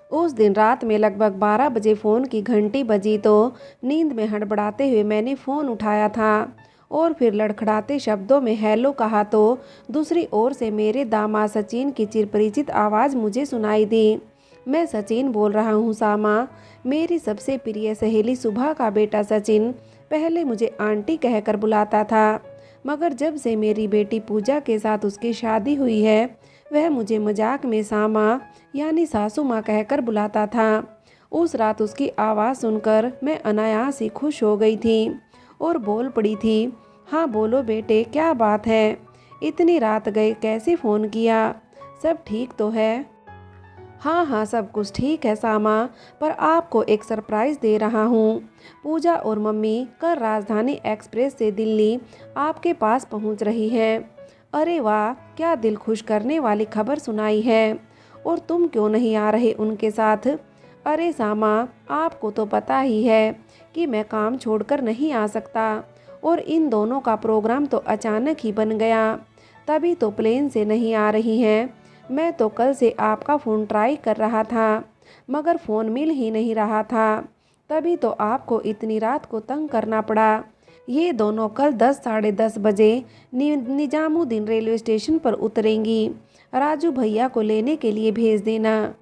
उस दिन रात में लगभग 12 बजे फ़ोन की घंटी बजी तो नींद में हड़बड़ाते हुए मैंने फ़ोन उठाया था और फिर लड़खड़ाते शब्दों में हेलो कहा तो दूसरी ओर से मेरे दामाद सचिन की चिरपरिचित आवाज़ मुझे सुनाई दी। मैं सचिन बोल रहा हूँ सामा। मेरी सबसे प्रिय सहेली सुबह का बेटा सचिन पहले मुझे आंटी कहकर बुलाता था, मगर जब से मेरी बेटी पूजा के साथ उसकी शादी हुई है वह मुझे मजाक में सामा यानी सासू माँ कहकर बुलाता था। उस रात उसकी आवाज़ सुनकर मैं अनायास ही खुश हो गई थी और बोल पड़ी थी, हाँ बोलो बेटे क्या बात है, इतनी रात गए कैसे फ़ोन किया, सब ठीक तो है? हाँ हाँ सब कुछ ठीक है सामा, पर आपको एक सरप्राइज़ दे रहा हूँ। पूजा और मम्मी कल राजधानी एक्सप्रेस से दिल्ली आपके पास पहुँच रही हैं। अरे वाह, क्या दिल खुश करने वाली खबर सुनाई है। और तुम क्यों नहीं आ रहे उनके साथ? अरे सामा, आपको तो पता ही है कि मैं काम छोड़कर नहीं आ सकता और इन दोनों का प्रोग्राम तो अचानक ही बन गया, तभी तो प्लेन से नहीं आ रही हैं। मैं तो कल से आपका फ़ोन ट्राई कर रहा था मगर फ़ोन मिल ही नहीं रहा था, तभी तो आपको इतनी रात को तंग करना पड़ा। ये दोनों कल 10 साढ़े 10 बजे निजामुद्दीन रेलवे स्टेशन पर उतरेंगी। राजू भैया को लेने के लिए भेज देना।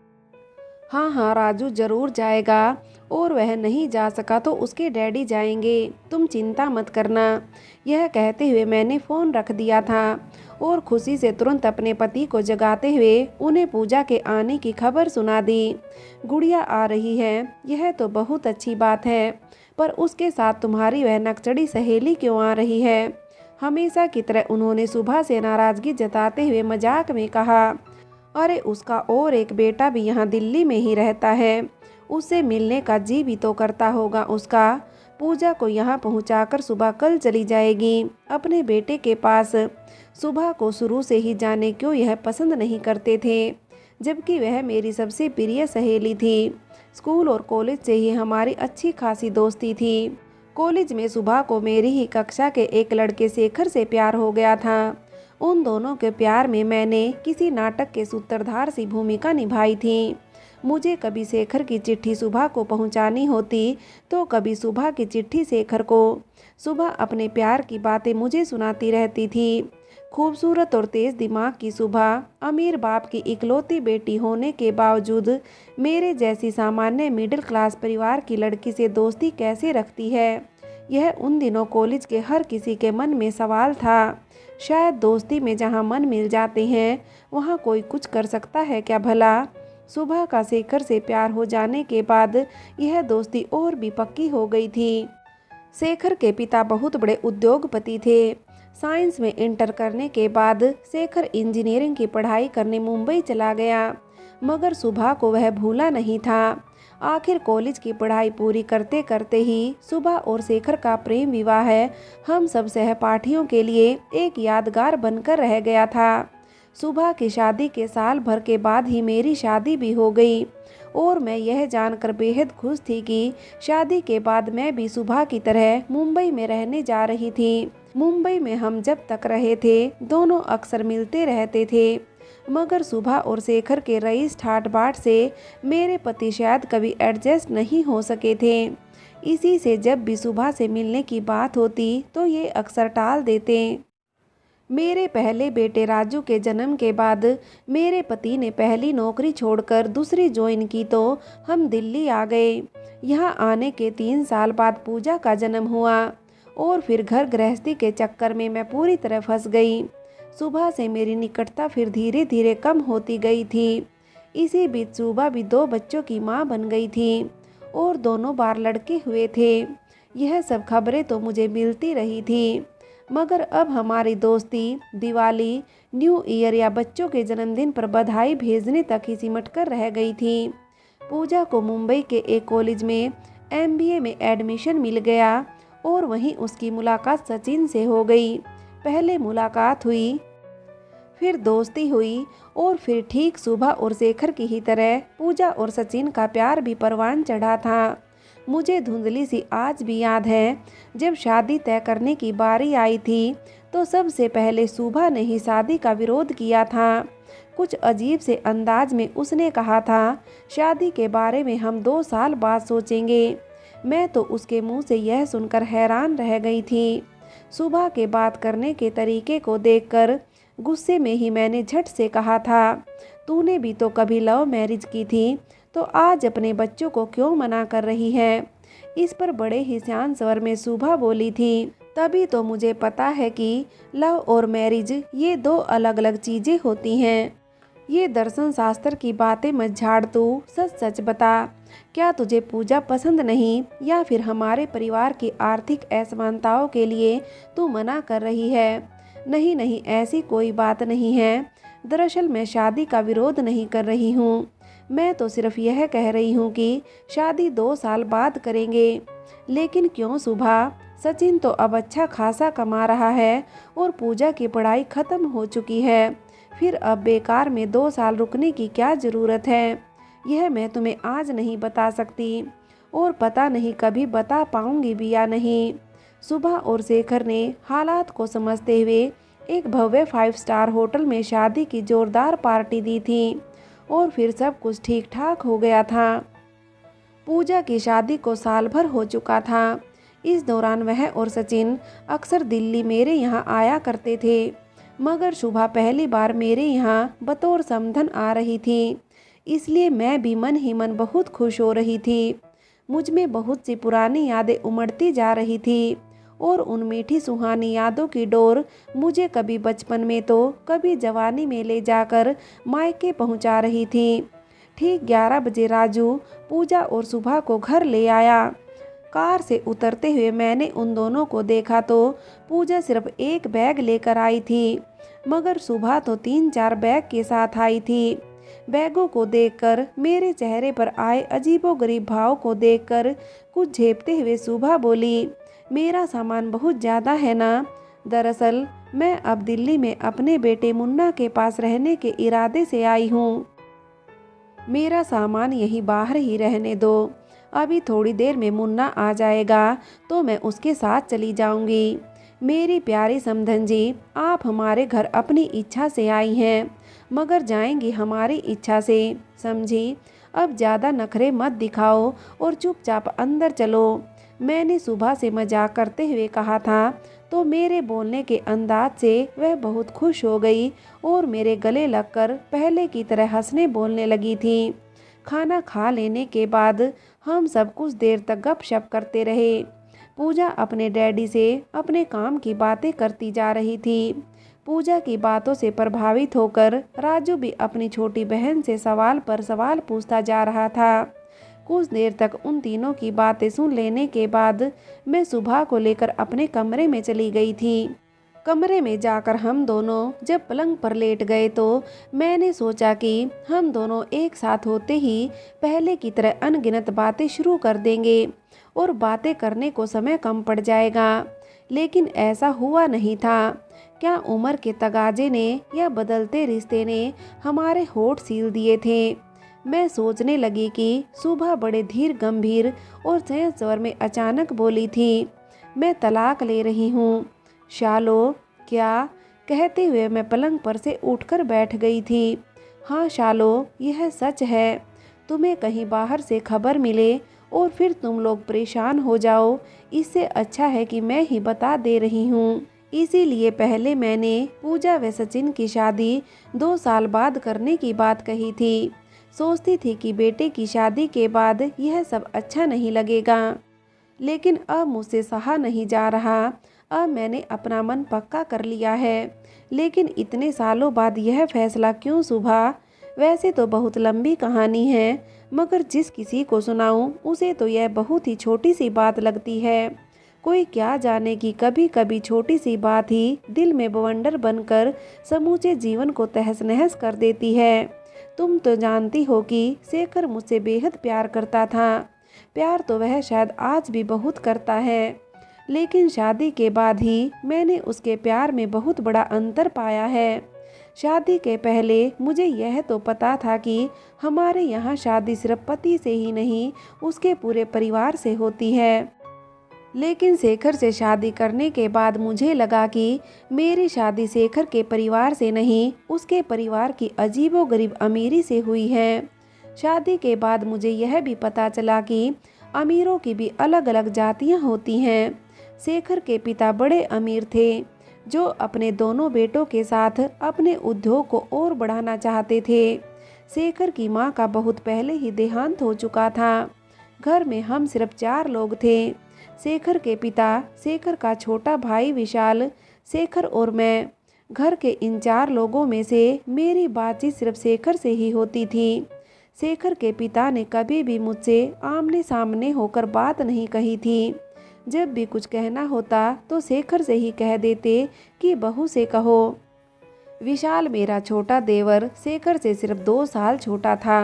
हाँ हाँ राजू ज़रूर जाएगा और वह नहीं जा सका तो उसके डैडी जाएंगे, तुम चिंता मत करना। यह कहते हुए मैंने फ़ोन रख दिया था और खुशी से तुरंत अपने पति को जगाते हुए उन्हें पूजा के आने की खबर सुना दी। गुड़िया आ रही है, यह तो बहुत अच्छी बात है, पर उसके साथ तुम्हारी वह नकचड़ी सहेली क्यों आ रही है? हमेशा की तरह उन्होंने सुबह से नाराज़गी जताते हुए मजाक में कहा, अरे उसका और एक बेटा भी यहाँ दिल्ली में ही रहता है, उससे मिलने का जी भी तो करता होगा उसका। पूजा को यहाँ पहुँचाकर सुबह कल चली जाएगी अपने बेटे के पास। सुबह को शुरू से ही जाने क्यों यह पसंद नहीं करते थे, जबकि वह मेरी सबसे प्रिय सहेली थी। स्कूल और कॉलेज से ही हमारी अच्छी खासी दोस्ती थी। कॉलेज में सुबह को मेरी ही कक्षा के एक लड़के शेखर से प्यार हो गया था। उन दोनों के प्यार में मैंने किसी नाटक के सूत्रधार सी भूमिका निभाई थी। मुझे कभी शेखर की चिट्ठी सुबह को पहुंचानी होती तो कभी सुबह की चिट्ठी शेखर को। सुबह अपने प्यार की बातें मुझे सुनाती रहती थी। खूबसूरत और तेज दिमाग की सुबह अमीर बाप की इकलौती बेटी होने के बावजूद मेरे जैसी सामान्य मिडिल क्लास परिवार की लड़की से दोस्ती कैसे रखती है, यह उन दिनों कॉलेज के हर किसी के मन में सवाल था। शायद दोस्ती में जहां मन मिल जाते हैं वहां कोई कुछ कर सकता है क्या भला? सुबह का शेखर से प्यार हो जाने के बाद यह दोस्ती और भी पक्की हो गई थी। शेखर के पिता बहुत बड़े उद्योगपति थे। साइंस में इंटर करने के बाद शेखर इंजीनियरिंग की पढ़ाई करने मुंबई चला गया, मगर सुबह को वह भूला नहीं था। आखिर कॉलेज की पढ़ाई पूरी करते करते ही सुबह और शेखर का प्रेम विवाह हम सब सहपाठियों के लिए एक यादगार बनकर रह गया था। सुबह की शादी के साल भर के बाद ही मेरी शादी भी हो गई और मैं यह जानकर बेहद खुश थी कि शादी के बाद मैं भी सुबह की तरह मुंबई में रहने जा रही थी। मुंबई में हम जब तक रहे थे दोनों अक्सर मिलते रहते थे, मगर सुबह और शेखर के रईस ठाट बाट से मेरे पति शायद कभी एडजस्ट नहीं हो सके थे। इसी से जब भी सुबह से मिलने की बात होती तो ये अक्सर टाल देते। मेरे पहले बेटे राजू के जन्म के बाद मेरे पति ने पहली नौकरी छोड़कर दूसरी ज्वाइन की तो हम दिल्ली आ गए। यहाँ आने के 3 साल बाद पूजा का जन्म हुआ और फिर घर गृहस्थी के चक्कर में मैं पूरी तरह फंस गई। सुबह से मेरी निकटता फिर धीरे धीरे कम होती गई थी। इसी बीच सुबह भी 2 बच्चों की माँ बन गई थी और दोनों बार लड़के हुए थे। यह सब खबरें तो मुझे मिलती रही थी, मगर अब हमारी दोस्ती दिवाली, न्यू ईयर या बच्चों के जन्मदिन पर बधाई भेजने तक ही सिमट कर रह गई थी। पूजा को मुंबई के एक कॉलेज में MBA में एडमिशन मिल गया और वहीं उसकी मुलाकात सचिन से हो गई। पहले मुलाकात हुई, फिर दोस्ती हुई और फिर ठीक सुबह और शेखर की ही तरह पूजा और सचिन का प्यार भी परवान चढ़ा था। मुझे धुंधली सी आज भी याद है, जब शादी तय करने की बारी आई थी तो सबसे पहले सुबह ने ही शादी का विरोध किया था। कुछ अजीब से अंदाज में उसने कहा था, शादी के बारे में हम 2 साल बाद सोचेंगे। मैं तो उसके मुंह से यह सुनकर हैरान रह गई थी। सुबह के बात करने के तरीके को देखकर गुस्से में ही मैंने झट से कहा था, तूने भी तो कभी लव मैरिज की थी, तो आज अपने बच्चों को क्यों मना कर रही है? इस पर बड़े ही शांत स्वर में सुबह बोली थी, तभी तो मुझे पता है कि लव और मैरिज ये 2 अलग अलग चीज़ें होती हैं। ये दर्शन शास्त्र की बातें मत झाड़, तू सच सच बता, क्या तुझे पूजा पसंद नहीं, या फिर हमारे परिवार की आर्थिक असमानताओं के लिए तू मना कर रही है? नहीं नहीं, ऐसी कोई बात नहीं है। दरअसल मैं शादी का विरोध नहीं कर रही हूँ। मैं तो सिर्फ यह कह रही हूँ कि शादी 2 साल बाद करेंगे। लेकिन क्यों सुबह? सचिन तो अब अच्छा खासा कमा रहा है और पूजा की पढ़ाई खत्म हो चुकी है। फिर अब बेकार में 2 साल रुकने की क्या ज़रूरत है? यह मैं तुम्हें आज नहीं बता सकती, और पता नहीं कभी बता पाऊंगी भी या नहीं। सुबह और शेखर ने हालात को समझते हुए एक भव्य 5 स्टार होटल में शादी की जोरदार पार्टी दी थी, और फिर सब कुछ ठीक ठाक हो गया था। पूजा की शादी को साल भर हो चुका था। इस दौरान वह और सचिन अक्सर दिल्ली मेरे यहाँ आया करते थे, मगर सुबह पहली बार मेरे यहाँ बतौर समधन आ रही थी, इसलिए मैं भी मन ही मन बहुत खुश हो रही थी। मुझ में बहुत सी पुरानी यादें उमड़ती जा रही थी, और उन मीठी सुहानी यादों की डोर मुझे कभी बचपन में तो कभी जवानी में ले जाकर मायके पहुंचा रही थी। ठीक 11 बजे राजू पूजा और सुबह को घर ले आया। कार से उतरते हुए मैंने उन दोनों को देखा तो पूजा सिर्फ एक बैग लेकर आई थी, मगर सुबह तो 3-4 बैग के साथ आई थी। बैगों को देखकर, मेरे चेहरे पर आए अजीबोगरीब भाव को देखकर कुछ झेपते हुए सुबह बोली, मेरा सामान बहुत ज़्यादा है ना? दरअसल मैं अब दिल्ली में अपने बेटे मुन्ना के पास रहने के इरादे से आई हूँ। मेरा सामान यहीं बाहर ही रहने दो। अभी थोड़ी देर में मुन्ना आ जाएगा तो मैं उसके साथ चली जाऊंगी। मेरी प्यारी समधन जी, आप हमारे घर अपनी इच्छा से आई हैं, मगर जाएंगी हमारी इच्छा से, समझी? अब ज़्यादा नखरे मत दिखाओ और चुपचाप अंदर चलो। मैंने सुबह से मजाक करते हुए कहा था, तो मेरे बोलने के अंदाज से वह बहुत खुश हो गई और मेरे गले लगकर पहले की तरह हंसने बोलने लगी थी। खाना खा लेने के बाद हम सब कुछ देर तक गपशप करते रहे। पूजा अपने डैडी से अपने काम की बातें करती जा रही थी। पूजा की बातों से प्रभावित होकर राजू भी अपनी छोटी बहन से सवाल पर सवाल पूछता जा रहा था। कुछ देर तक उन तीनों की बातें सुन लेने के बाद मैं सुबह को लेकर अपने कमरे में चली गई थी। कमरे में जाकर हम दोनों जब पलंग पर लेट गए तो मैंने सोचा कि हम दोनों एक साथ होते ही पहले की तरह अनगिनत बातें शुरू कर देंगे और बातें करने को समय कम पड़ जाएगा, लेकिन ऐसा हुआ नहीं था। क्या उम्र के तगाजे ने या बदलते रिश्ते ने हमारे होठ सील दिए थे? मैं सोचने लगी कि सुबह बड़े धीर गंभीर और संयत स्वर में अचानक बोली थी, मैं तलाक ले रही हूँ। शालो, क्या? कहते हुए मैं पलंग पर से उठकर बैठ गई थी। हाँ शालो, यह सच है। तुम्हें कहीं बाहर से खबर मिले और फिर तुम लोग परेशान हो जाओ, इससे अच्छा है कि मैं ही बता दे रही हूँ। इसीलिए पहले मैंने पूजा व सचिन की शादी 2 साल बाद करने की बात कही थी। सोचती थी कि बेटे की शादी के बाद यह सब अच्छा नहीं लगेगा, लेकिन अब मुझसे सहा नहीं जा रहा। अब मैंने अपना मन पक्का कर लिया है। लेकिन इतने सालों बाद यह फैसला क्यों सुबह? वैसे तो बहुत लंबी कहानी है, मगर जिस किसी को सुनाऊं उसे तो यह बहुत ही छोटी सी बात लगती है। कोई क्या जाने कि कभी कभी छोटी सी बात ही दिल में बवंडर बनकर समूचे जीवन को तहस नहस कर देती है। तुम तो जानती हो कि शेखर मुझसे बेहद प्यार करता था। प्यार तो वह शायद आज भी बहुत करता है, लेकिन शादी के बाद ही मैंने उसके प्यार में बहुत बड़ा अंतर पाया है। शादी के पहले मुझे यह तो पता था कि हमारे यहाँ शादी सिर्फ पति से ही नहीं, उसके पूरे परिवार से होती है। लेकिन शेखर से शादी करने के बाद मुझे लगा कि मेरी शादी शेखर के परिवार से नहीं, उसके परिवार की अजीबोगरीब अमीरी से हुई है। शादी के बाद मुझे यह भी पता चला कि अमीरों की भी अलग अलग जातियां होती हैं। शेखर के पिता बड़े अमीर थे, जो अपने दोनों बेटों के साथ अपने उद्योग को और बढ़ाना चाहते थे। शेखर की मां का बहुत पहले ही देहांत हो चुका था। घर में हम सिर्फ 4 लोग थे। शेखर के पिता, शेखर का छोटा भाई विशाल, शेखर और मैं। घर के इन 4 लोगों में से मेरी बातचीत सिर्फ शेखर से ही होती थी। शेखर के पिता ने कभी भी मुझसे आमने सामने होकर बात नहीं कही थी। जब भी कुछ कहना होता तो शेखर से ही कह देते कि बहू से कहो। विशाल मेरा छोटा देवर शेखर से सिर्फ 2 साल छोटा था।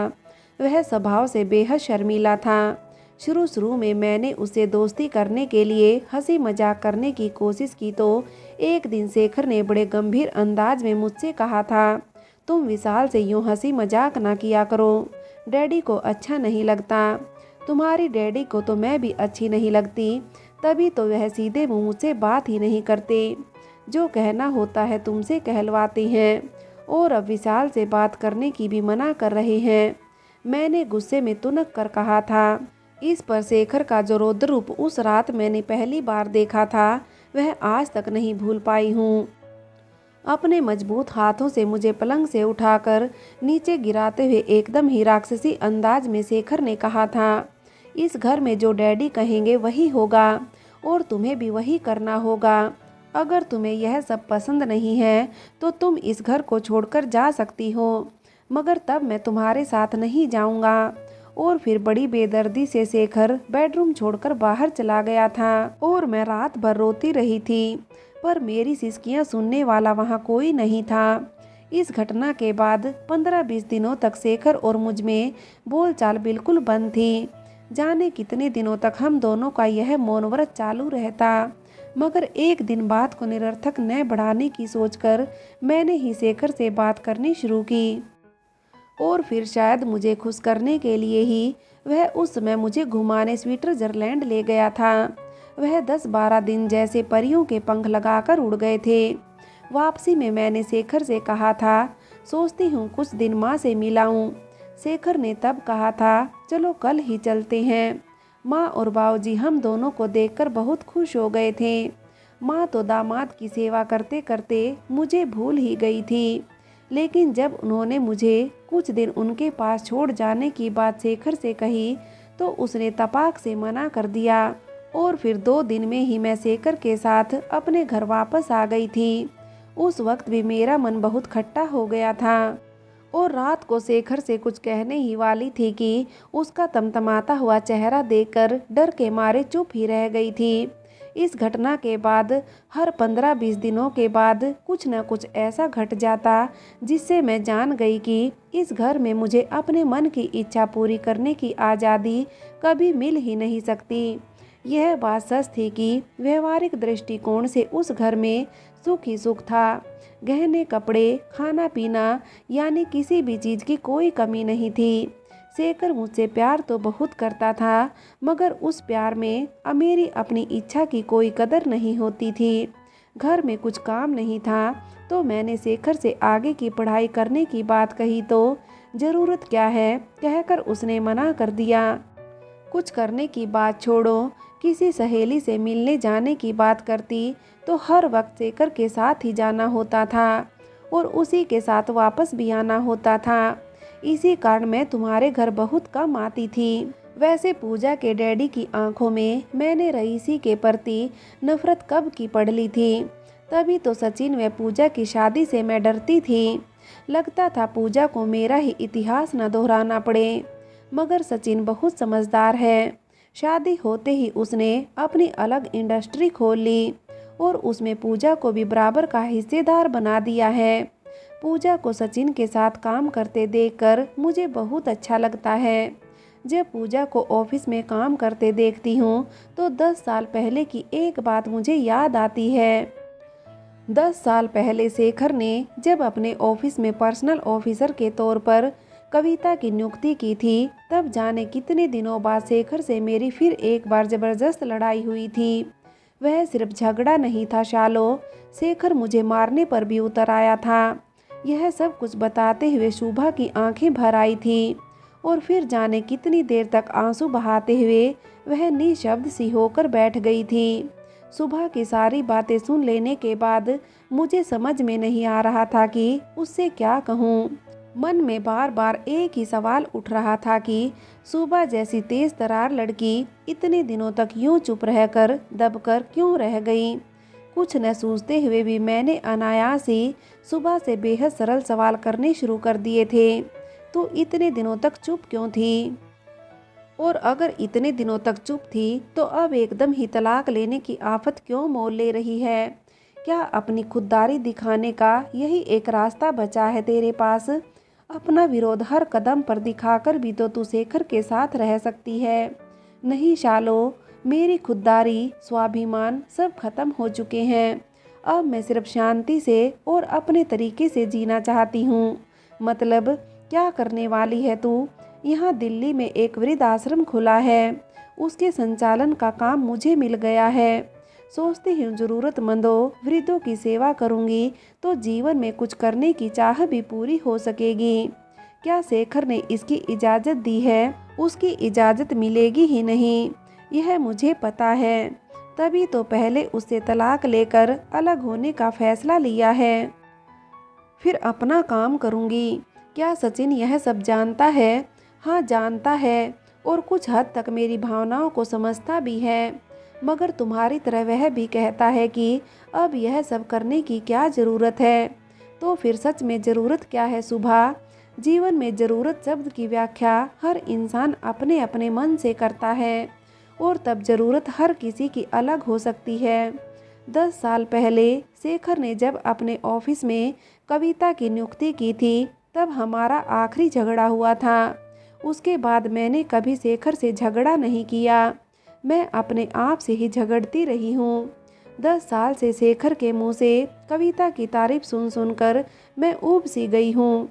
वह स्वभाव से बेहद शर्मीला था। शुरू में मैंने उसे दोस्ती करने के लिए हंसी मजाक करने की कोशिश की तो एक दिन शेखर ने बड़े गंभीर अंदाज में मुझसे कहा था, तुम विशाल से यूं हंसी मजाक ना किया करो, डैडी को अच्छा नहीं लगता। तुम्हारी डैडी को तो मैं भी अच्छी नहीं लगती, तभी तो वह सीधे मुंह मुझसे बात ही नहीं करते। जो कहना होता है तुमसे कहलवाते हैं और अब विशाल से बात करने की भी मना कर रहे हैं। मैंने गुस्से में तुनक कर कहा था। इस पर शेखर का जो रौद्र रूप उस रात मैंने पहली बार देखा था, वह आज तक नहीं भूल पाई हूँ। अपने मजबूत हाथों से मुझे पलंग से उठाकर नीचे गिराते हुए एकदम ही राक्षसी अंदाज में शेखर ने कहा था, इस घर में जो डैडी कहेंगे वही होगा और तुम्हें भी वही करना होगा। अगर तुम्हें यह सब पसंद नहीं है तो तुम इस घर को छोड़कर जा सकती हो, मगर तब मैं तुम्हारे साथ नहीं जाऊंगा। और फिर बड़ी बेदर्दी से शेखर बेडरूम छोड़कर बाहर चला गया था और मैं रात भर रोती रही थी, पर मेरी सिसकियां सुनने वाला वहां कोई नहीं था। इस घटना के बाद 15-20 दिनों तक शेखर और मुझ में बोलचाल बिल्कुल बंद थी। जाने कितने दिनों तक हम दोनों का यह मौन व्रत चालू रहता, मगर एक दिन बात को निरर्थक न बढ़ाने की सोचकर मैंने ही शेखर से बात करनी शुरू की। और फिर शायद मुझे खुश करने के लिए ही वह उस समय मुझे घुमाने स्विट्जरलैंड ले गया था। वह 10-12 दिन जैसे परियों के पंख लगाकर उड़ गए थे। वापसी में मैंने शेखर से कहा था, सोचती हूँ कुछ दिन माँ से मिलाऊं। शेखर ने तब कहा था, चलो कल ही चलते हैं। माँ और बाबूजी हम दोनों को देखकर बहुत खुश हो गए थे। माँ तो दामाद की सेवा करते करते मुझे भूल ही गई थी, लेकिन जब उन्होंने मुझे कुछ दिन उनके पास छोड़ जाने की बात शेखर से कही तो उसने तपाक से मना कर दिया और फिर 2 दिन में ही मैं शेखर के साथ अपने घर वापस आ गई थी। उस वक्त भी मेरा मन बहुत खट्टा हो गया था और रात को शेखर से कुछ कहने ही वाली थी कि उसका तमतमाता हुआ चेहरा देखकर डर के मारे चुप ही रह गई थी। इस घटना के बाद हर 15-20 दिनों के बाद कुछ न कुछ ऐसा घट जाता जिससे मैं जान गई कि इस घर में मुझे अपने मन की इच्छा पूरी करने की आज़ादी कभी मिल ही नहीं सकती। यह बात सच थी कि व्यवहारिक दृष्टिकोण से उस घर में सुख ही सुख था। गहने, कपड़े, खाना पीना, यानी किसी भी चीज़ की कोई कमी नहीं थी। शेखर मुझसे प्यार तो बहुत करता था, मगर उस प्यार में मेरी अपनी इच्छा की कोई कदर नहीं होती थी। घर में कुछ काम नहीं था तो मैंने शेखर से आगे की पढ़ाई करने की बात कही तो ज़रूरत क्या है कहकर उसने मना कर दिया। कुछ करने की बात छोड़ो, किसी सहेली से मिलने जाने की बात करती तो हर वक्त शेखर के साथ ही जाना होता था और उसी के साथ वापस भी आना होता था। इसी कारण मैं तुम्हारे घर बहुत कम आती थी। वैसे पूजा के डैडी की आंखों में मैंने रईसी के प्रति नफरत कब की पढ़ ली थी। तभी तो सचिन व पूजा की शादी से मैं डरती थी। लगता था पूजा को मेरा ही इतिहास न दोहराना पड़े, मगर सचिन बहुत समझदार है। शादी होते ही उसने अपनी अलग इंडस्ट्री खोल ली और उसमें पूजा को भी बराबर का हिस्सेदार बना दिया है। पूजा को सचिन के साथ काम करते देखकर मुझे बहुत अच्छा लगता है। जब पूजा को ऑफिस में काम करते देखती हूँ तो 10 साल पहले की एक बात मुझे याद आती है। 10 साल पहले शेखर ने जब अपने ऑफिस में पर्सनल ऑफिसर के तौर पर कविता की नियुक्ति की थी, तब जाने कितने दिनों बाद शेखर से मेरी फिर एक बार जबरदस्त लड़ाई हुई थी। वह सिर्फ झगड़ा नहीं था शालो, शेखर मुझे मारने पर भी उतर आया था। यह सब कुछ बताते हुए शुभा की आंखें भर आई थी और फिर जाने कितनी देर तक आंसू बहाते हुए वह निशब्द सी होकर बैठ गई थी। सुबह की सारी बातें सुन लेने के बाद मुझे समझ में नहीं आ रहा था कि उससे क्या कहूँ। मन में बार बार एक ही सवाल उठ रहा था कि सुबह जैसी तेज तरार लड़की इतने दिनों तक यूं चुप रहकर दबकर क्यों रह गई। कुछ न सूझते हुए भी मैंने अनायास ही सुबह से बेहद सरल सवाल करने शुरू कर दिए थे। तो इतने दिनों तक चुप क्यों थी? और अगर इतने दिनों तक चुप थी तो अब एकदम ही तलाक लेने की आफत क्यों मोल ले रही है? क्या अपनी खुददारी दिखाने का यही एक रास्ता बचा है तेरे पास? अपना विरोध हर कदम पर दिखाकर भी तो तू शेखर के साथ रह सकती है। नहीं शालो, मेरी खुददारी स्वाभिमान सब खत्म हो चुके हैं। अब मैं सिर्फ शांति से और अपने तरीके से जीना चाहती हूँ। मतलब क्या करने वाली है तू? यहाँ दिल्ली में एक वृद्ध आश्रम खुला है, उसके संचालन का काम मुझे मिल गया है। सोचती हूँ ज़रूरतमंदों वृद्धों की सेवा करूँगी तो जीवन में कुछ करने की चाह भी पूरी हो सकेगी। क्या शेखर ने इसकी इजाज़त दी है? उसकी इजाज़त मिलेगी ही नहीं, यह मुझे पता है। तभी तो पहले उससे तलाक लेकर अलग होने का फैसला लिया है, फिर अपना काम करूँगी। क्या सचिन यह सब जानता है? हाँ जानता है, और कुछ हद तक मेरी भावनाओं को समझता भी है, मगर तुम्हारी तरह वह भी कहता है कि अब यह सब करने की क्या ज़रूरत है। तो फिर सच में ज़रूरत क्या है सुभा? जीवन में ज़रूरत शब्द की व्याख्या हर इंसान अपने अपने मन से करता है, और तब ज़रूरत हर किसी की अलग हो सकती है। 10 साल पहले शेखर ने जब अपने ऑफिस में कविता की नियुक्ति की थी, तब हमारा आखिरी झगड़ा हुआ था। उसके बाद मैंने कभी शेखर से झगड़ा नहीं किया, मैं अपने आप से ही झगड़ती रही हूँ। 10 साल से शेखर के मुंह से कविता की तारीफ सुन सुनकर मैं ऊब सी गई हूँ।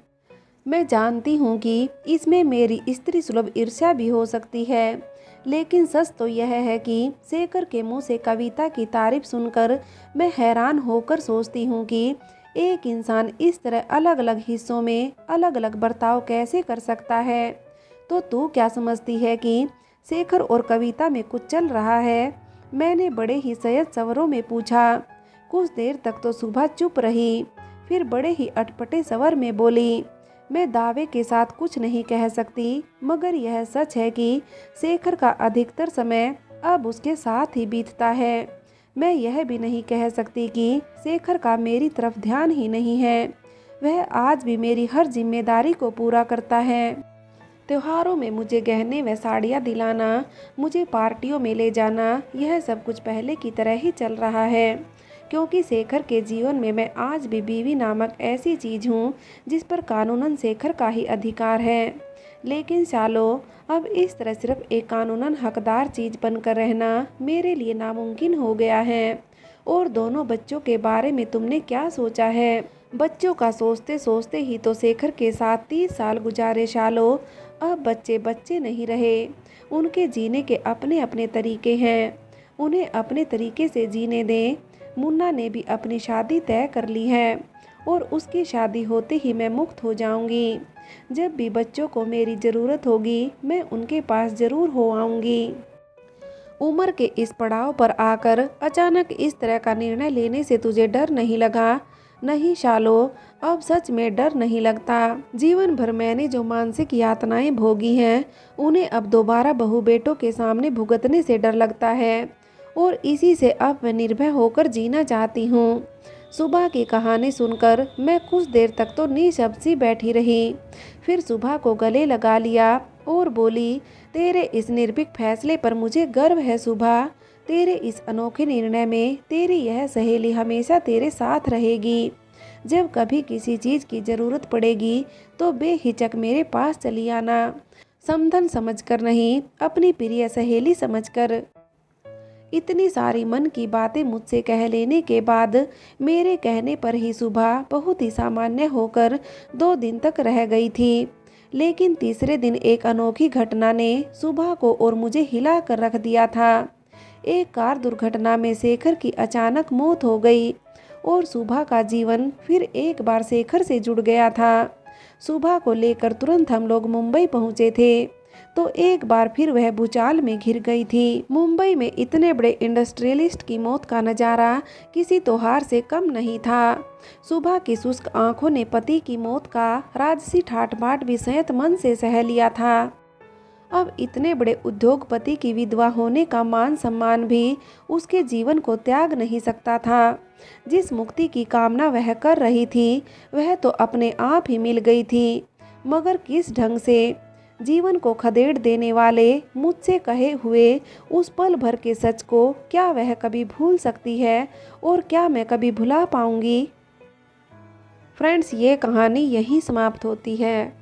मैं जानती हूँ कि इसमें मेरी स्त्री सुलभ ईर्ष्या भी हो सकती है, लेकिन सच तो यह है कि शेखर के मुंह से कविता की तारीफ सुनकर मैं हैरान होकर सोचती हूँ कि एक इंसान इस तरह अलग अलग हिस्सों में अलग अलग बर्ताव कैसे कर सकता है। तो तू क्या समझती है कि शेखर और कविता में कुछ चल रहा है? मैंने बड़े ही सहज स्वरों में पूछा। कुछ देर तक तो सुबह चुप रही, फिर बड़े ही अटपटे स्वर में बोली, मैं दावे के साथ कुछ नहीं कह सकती, मगर यह सच है कि शेखर का अधिकतर समय अब उसके साथ ही बीतता है। मैं यह भी नहीं कह सकती कि शेखर का मेरी तरफ ध्यान ही नहीं है, वह आज भी मेरी हर जिम्मेदारी को पूरा करता है। त्योहारों में मुझे गहने व साड़ियाँ दिलाना, मुझे पार्टियों में ले जाना, यह सब कुछ पहले की तरह ही चल रहा है, क्योंकि शेखर के जीवन में मैं आज भी बीवी नामक ऐसी चीज़ हूँ जिस पर कानूनन शेखर का ही अधिकार है। लेकिन सालो, अब इस तरह सिर्फ एक कानूनन हकदार चीज़ बनकर रहना मेरे लिए नामुमकिन हो गया है। और दोनों बच्चों के बारे में तुमने क्या सोचा है? बच्चों का सोचते सोचते ही तो शेखर के साथ 30 साल गुजारे शालो। अब बच्चे बच्चे नहीं रहे, उनके जीने के अपने अपने तरीके हैं, उन्हें अपने तरीके से जीने दें। मुन्ना ने भी अपनी शादी तय कर ली है, और उसकी शादी होते ही मैं मुक्त हो जाऊंगी। जब भी बच्चों को मेरी ज़रूरत होगी मैं उनके पास ज़रूर हो आऊँगी। उम्र के इस पड़ाव पर आकर अचानक इस तरह का निर्णय लेने से तुझे डर नहीं लगा? नहीं शालो, अब सच में डर नहीं लगता। जीवन भर मैंने जो मानसिक यातनाएं भोगी हैं, उन्हें अब दोबारा बहू बेटों के सामने भुगतने से डर लगता है, और इसी से अब मैं निर्भय होकर जीना चाहती हूँ। सुबह की कहानी सुनकर मैं कुछ देर तक तो निशब्द सी बैठी रही, फिर सुबह को गले लगा लिया और बोली, तेरे इस निर्भीक फैसले पर मुझे गर्व है सुबह। तेरे इस अनोखे निर्णय में तेरी यह सहेली हमेशा तेरे साथ रहेगी। जब कभी किसी चीज़ की ज़रूरत पड़ेगी तो बेहिचक मेरे पास चली आना, समधन समझकर नहीं, अपनी प्रिय सहेली समझकर। इतनी सारी मन की बातें मुझसे कह लेने के बाद मेरे कहने पर ही सुबह बहुत ही सामान्य होकर 2 दिन तक रह गई थी। लेकिन तीसरे दिन एक अनोखी घटना ने सुबह को और मुझे हिला कर रख दिया था। एक कार दुर्घटना में शेखर की अचानक मौत हो गई और सुबह का जीवन फिर एक बार शेखर से जुड़ गया था। सुबह को लेकर तुरंत हम लोग मुंबई पहुंचे थे तो एक बार फिर वह भूचाल में घिर गई थी। मुंबई में इतने बड़े इंडस्ट्रियलिस्ट की मौत का नज़ारा किसी त्योहार से कम नहीं था। सुबह की शुष्क आंखों ने पति की मौत का राजसी ठाट-बाट भी संयत मन से सह लिया था। अब इतने बड़े उद्योगपति की विधवा होने का मान सम्मान भी उसके जीवन को त्याग नहीं सकता था। जिस मुक्ति की कामना वह कर रही थी वह तो अपने आप ही मिल गई थी, मगर किस ढंग से। जीवन को खदेड़ देने वाले मुझसे कहे हुए उस पल भर के सच को क्या वह कभी भूल सकती है और क्या मैं कभी भुला पाऊंगी। फ्रेंड्स, ये कहानी यहीं समाप्त होती है।